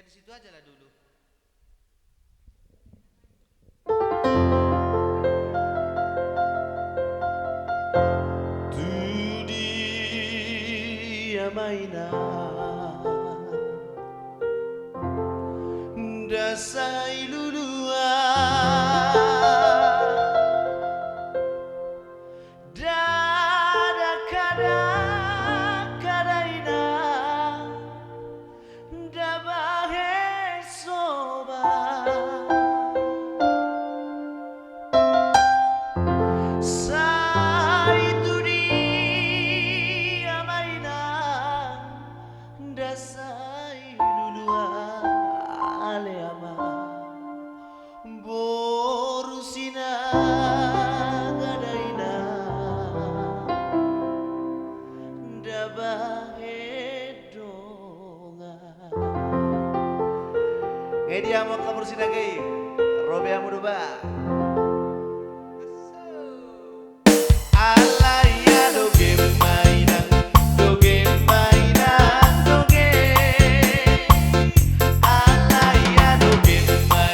Ya di situ aja lah dulu. Tu dia mainan dasai lulua dada kada kadaina dabahe soba sa itu dia mainan dasai lulua aleama boru sinaga daina dabahe donga dia mau kabur sinagai robe amu doba Alai Adodemma adogemma adoge Alai Adodemma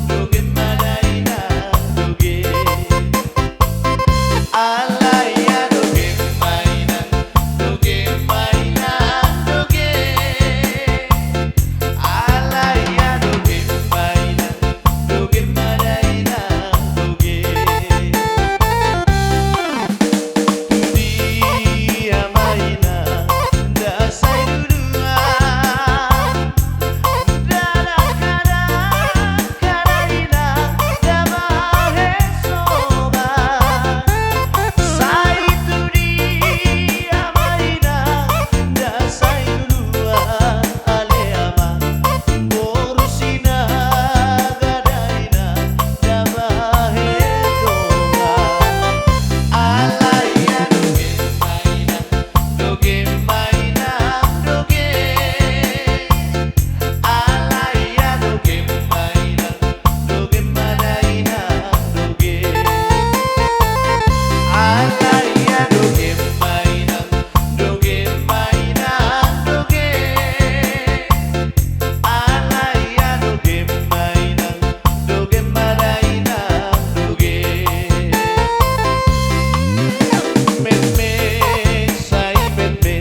adogemma adoge Alai Adodemma adogemma adoge Alai Adodemma adogemma adoge dia mainan dasai dudua dada kada kadaina dabahe soba sa itu dia mainan dasai dudua aleama boru sinaga daina dabahe donga Alai Adodemma adoge Alai Adodemma adogemma adoge Alai Adodemma adogemma adoge Alai Adodemma adogemma adoge Meme sai meme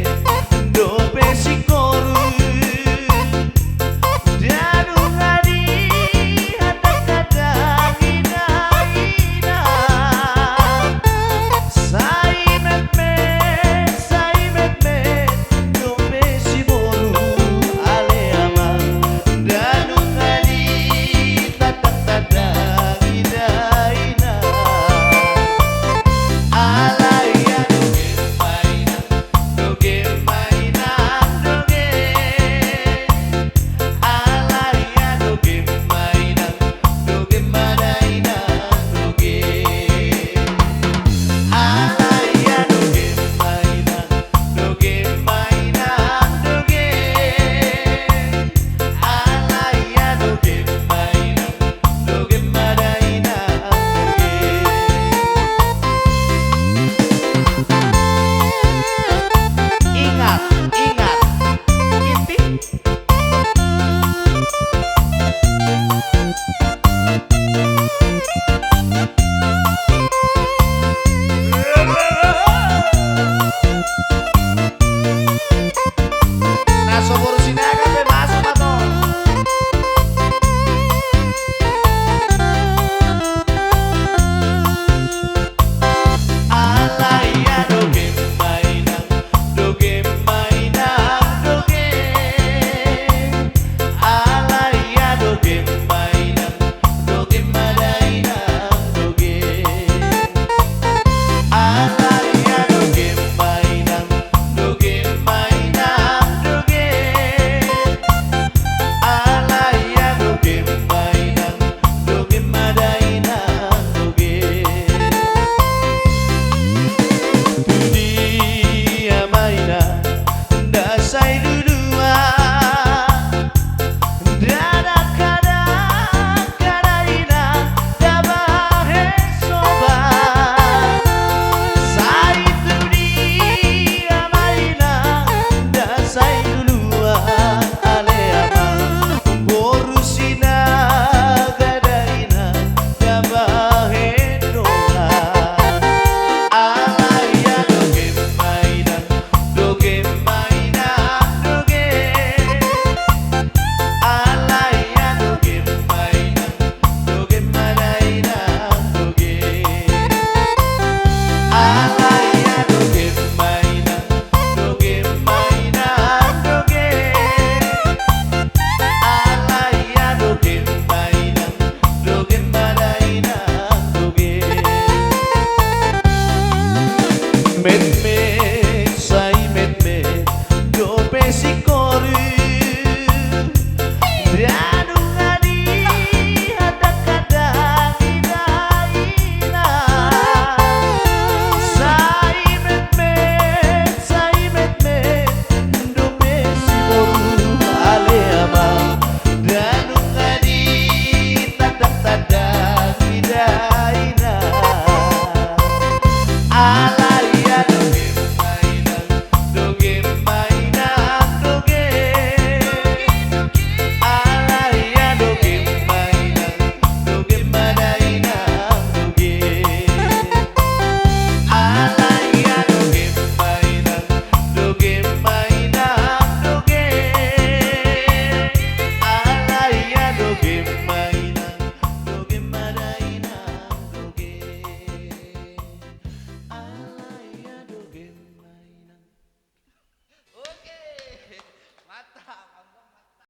Alai